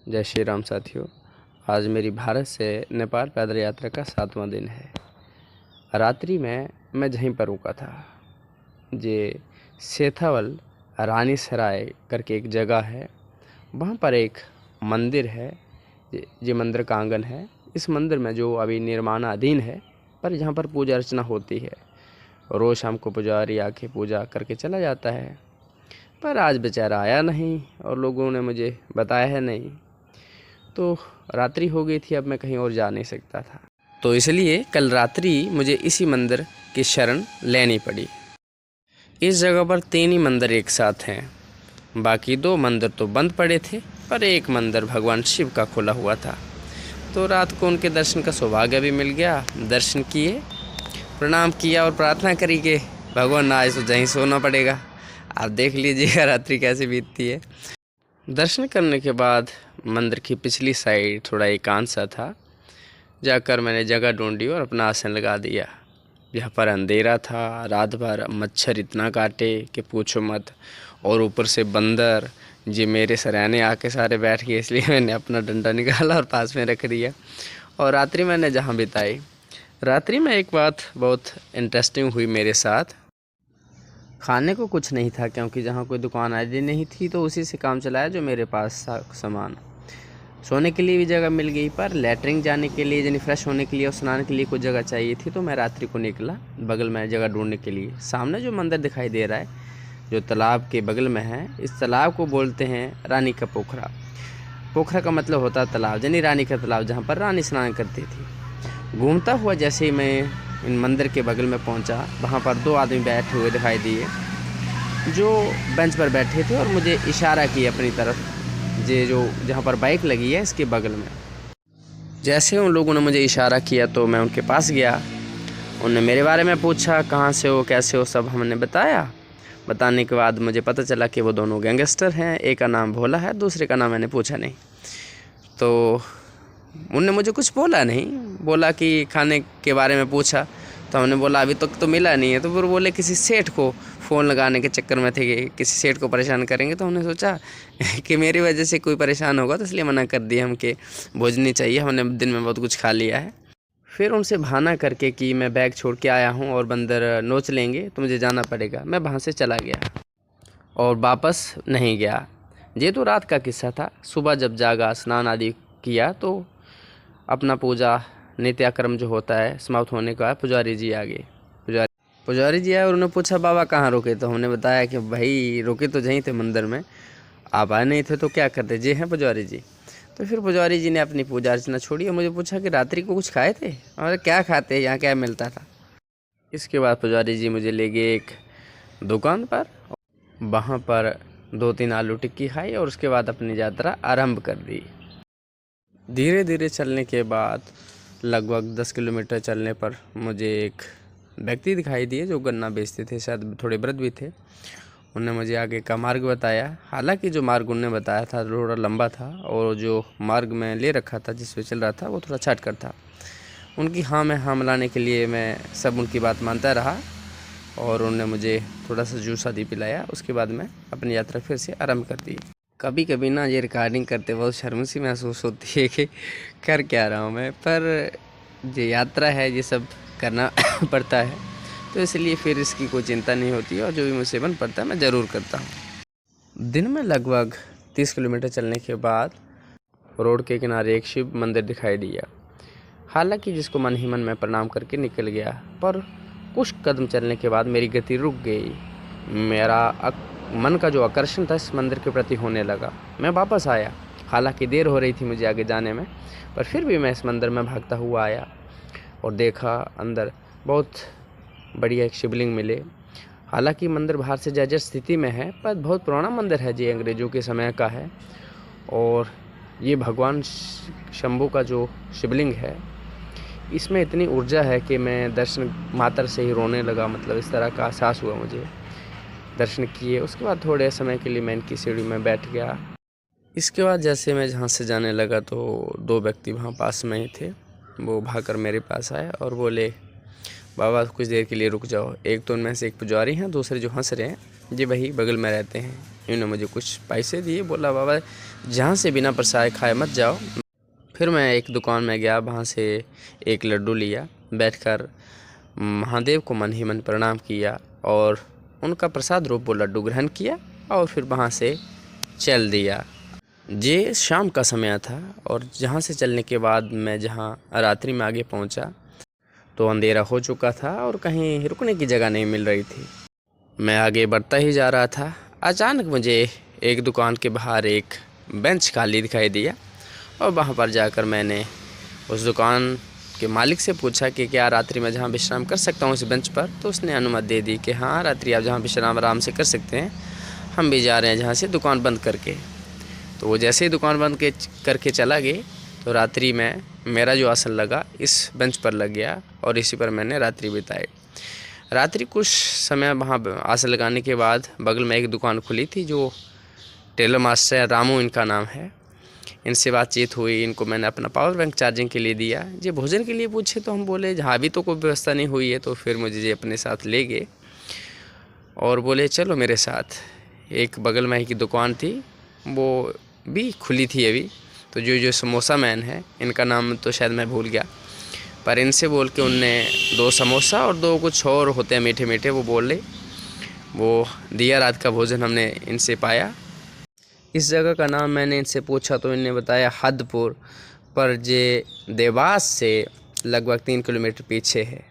जय श्री राम साथियों। आज मेरी भारत से नेपाल पैदल यात्रा का 7वां दिन है। रात्रि में मैं जहीं पर रुका था, जे सेथावल रानी सराय करके एक जगह है। वहाँ पर एक मंदिर है, ये मंदिर का आंगन है। इस मंदिर में जो अभी निर्माणाधीन है, पर जहाँ पर पूजा अर्चना होती है। रोज़ शाम को पुजारी आके पूजा करके चला जाता है, पर आज बेचारा आया नहीं और लोगों ने मुझे बताया है नहीं। तो रात्रि हो गई थी, अब मैं कहीं और जा नहीं सकता था, तो इसलिए कल रात्रि मुझे इसी मंदिर की शरण लेनी पड़ी। इस जगह पर 3 ही मंदिर एक साथ हैं। बाकी 2 मंदिर तो बंद पड़े थे, पर एक मंदिर भगवान शिव का खुला हुआ था। तो रात को उनके दर्शन का सौभाग्य भी मिल गया। दर्शन किए, प्रणाम किया और प्रार्थना करी कि भगवान ना आए तो जहीं सोना पड़ेगा। आप देख लीजिएगा रात्रि कैसे बीतती है। दर्शन करने के बाद मंदिर की पिछली साइड थोड़ा एकांत सा था, जाकर मैंने जगह ढूंढी और अपना आसन लगा दिया। यहाँ पर अंधेरा था, रात भर मच्छर इतना काटे कि पूछो मत, और ऊपर से बंदर जी मेरे सराहने आके सारे बैठ गए। इसलिए मैंने अपना डंडा निकाला और पास में रख दिया और रात्रि मैंने जहाँ बिताई। रात्रि में एक बात बहुत इंटरेस्टिंग हुई मेरे साथ। खाने को कुछ नहीं था, क्योंकि जहाँ कोई दुकान आदि नहीं थी, तो उसी से काम चलाया जो मेरे पास था सामान। सोने के लिए भी जगह मिल गई, पर लैटरिन जाने के लिए, यानी फ्रेश होने के लिए और स्नान के लिए कुछ जगह चाहिए थी। तो मैं रात्रि को निकला बगल में जगह ढूंढने के लिए। सामने जो मंदिर दिखाई दे रहा है, जो तालाब के बगल में है, इस तालाब को बोलते हैं रानी का पोखरा। पोखरा का मतलब होता है तालाब, यानी रानी का तालाब, जहाँ पर रानी स्नान करती थी। घूमता हुआ जैसे ही मैं इन मंदिर के बगल में पहुंचा, वहाँ पर 2 आदमी बैठे हुए दिखाई दिए, जो बेंच पर बैठे थे और मुझे इशारा किया अपनी तरफ, जो जहाँ पर बाइक लगी है इसके बगल में। जैसे उन लोगों ने मुझे इशारा किया तो मैं उनके पास गया। उन्होंने मेरे बारे में पूछा, कहाँ से हो, कैसे हो, सब हमने बताया। बताने के बाद मुझे पता चला कि वो दोनों गैंगस्टर हैं। एक का नाम भोला है, दूसरे का नाम मैंने पूछा नहीं। तो उनने मुझे कुछ बोला नहीं, बोला कि खाने के बारे में पूछा, तो हमने बोला अभी तक तो मिला नहीं है। तो फिर बोले किसी सेठ को फ़ोन लगाने के चक्कर में थे कि किसी सेठ को परेशान करेंगे। तो हमने सोचा कि मेरी वजह से कोई परेशान होगा, तो इसलिए मना कर दिया हम कि भोजन नहीं चाहिए, हमने दिन में बहुत कुछ खा लिया है। फिर उनसे बहाना करके कि मैं बैग छोड़ के आया हूँ और बंदर नोच लेंगे तो मुझे जाना पड़ेगा, मैं वहाँ से चला गया और वापस नहीं गया। ये तो रात का किस्सा था। सुबह जब जागा, स्नान आदि किया, तो अपना पूजा नित्याक्रम जो होता है समाप्त होने का, पुजारी जी आ गए। पुजारी जी आए और उन्होंने पूछा बाबा कहाँ रुके। तो हमने बताया कि भाई रुके तो यहीं थे मंदिर में, आप आए नहीं थे तो क्या करते, जी हैं पुजारी जी। तो फिर पुजारी जी ने अपनी पूजा अर्चना छोड़ी और मुझे पूछा कि रात्रि को कुछ खाए थे, और क्या खाते हैं, यहाँ क्या मिलता था। इसके बाद पुजारी जी मुझे ले गए एक दुकान पर, वहाँ पर 2-3 आलू टिक्की खाई और उसके बाद अपनी यात्रा आरंभ कर दी। धीरे धीरे चलने के बाद लगभग 10 किलोमीटर चलने पर मुझे एक व्यक्ति दिखाई दिए जो गन्ना बेचते थे, शायद थोड़े वृद्ध भी थे। उन्होंने मुझे आगे का मार्ग बताया। हालांकि जो मार्ग उन्होंने बताया था थोड़ा लंबा था, और जो मार्ग में ले रखा था, जिस पे चल रहा था, वो थोड़ा छाटकर था। उनकी हाँ में हाँ मिलाने के लिए मैं सब उनकी बात मानता रहा और उन्होंने मुझे थोड़ा सा जूस आदि पिलाया। उसके बाद मैं अपनी यात्रा फिर से आरम्भ कर दी। कभी कभी ना ये रिकॉर्डिंग करते बहुत शर्म सी महसूस होती है कि कर क्या रहा हूँ मैं, पर ये यात्रा है, ये सब करना पड़ता है, तो इसलिए फिर इसकी कोई चिंता नहीं होती और जो भी मुझसे बन पड़ता है मैं ज़रूर करता हूँ। दिन में लगभग 30 किलोमीटर चलने के बाद रोड के किनारे एक शिव मंदिर दिखाई दिया। हालांकि जिसको मन ही मन में प्रणाम करके निकल गया, पर कुछ कदम चलने के बाद मेरी गति रुक गई। मेरा मन का जो आकर्षण था इस मंदिर के प्रति होने लगा। मैं वापस आया, हालांकि देर हो रही थी मुझे आगे जाने में, पर फिर भी मैं इस मंदिर में भागता हुआ आया और देखा अंदर बहुत बढ़िया एक शिवलिंग मिले। हालांकि मंदिर बाहर से जर्जर स्थिति में है, पर बहुत पुराना मंदिर है जी, अंग्रेज़ों के समय का है। और ये भगवान शंभू का जो शिवलिंग है, इसमें इतनी ऊर्जा है कि मैं दर्शन मात्र से ही रोने लगा। मतलब इस तरह का एहसास हुआ मुझे। दर्शन किए, उसके बाद थोड़े समय के लिए मैं इनकी सीढ़ी में बैठ गया। इसके बाद जैसे मैं जहाँ से जाने लगा तो 2 व्यक्ति वहाँ पास में ही थे। वो भागकर मेरे पास आए और बोले बाबा कुछ देर के लिए रुक जाओ। एक तो उनमें से एक पुजारी हैं, दूसरे जो हंस रहे हैं जी वही बगल में रहते हैं। इन्होंने मुझे कुछ पैसे दिए, बोला बाबा जहाँ से बिना प्रसाद खाए मत जाओ। फिर मैं एक दुकान में गया, वहाँ से एक लड्डू लिया, बैठकर महादेव को मन ही मन प्रणाम किया और उनका प्रसाद रूप वो लड्डू ग्रहण किया और फिर वहाँ से चल दिया। ये शाम का समय था और जहाँ से चलने के बाद मैं जहाँ रात्रि में आगे पहुँचा तो अंधेरा हो चुका था और कहीं रुकने की जगह नहीं मिल रही थी। मैं आगे बढ़ता ही जा रहा था। अचानक मुझे एक दुकान के बाहर एक बेंच खाली दिखाई दिया और वहाँ पर जाकर मैंने उस दुकान के मालिक से पूछा कि क्या रात्रि में जहाँ विश्राम कर सकता हूँ इस बेंच पर। तो उसने अनुमति दे दी कि हाँ रात्रि आप जहाँ विश्राम आराम से कर सकते हैं, हम भी जा रहे हैं जहाँ से दुकान बंद करके। तो वो जैसे ही दुकान बंद करके चला गया तो रात्रि में मेरा जो आसन लगा इस बेंच पर लग गया और इसी पर मैंने रात्रि बिताई। रात्रि कुछ समय वहाँ आसन लगाने के बाद बगल में एक दुकान खुली थी, जो टेलर मास्टर रामू इनका नाम है। इनसे बातचीत हुई, इनको मैंने अपना पावर बैंक चार्जिंग के लिए दिया। ये भोजन के लिए पूछे तो हम बोले जहाँ भी तो कोई व्यवस्था नहीं हुई है। तो फिर मुझे ये अपने साथ ले गए और बोले चलो मेरे साथ। एक बगल में ही की दुकान थी, वो भी खुली थी अभी। तो जो समोसा मैन है, इनका नाम तो शायद मैं भूल गया, पर इनसे बोल के उनने 2 समोसा और 2 कुछ और होते हैं मीठे मीठे, वो बोले, वो दिया। रात का भोजन हमने इनसे पाया। इस जगह का नाम मैंने इनसे पूछा तो इन्होंने बताया हदपुर, पर जे देवास से लगभग 3 किलोमीटर पीछे है।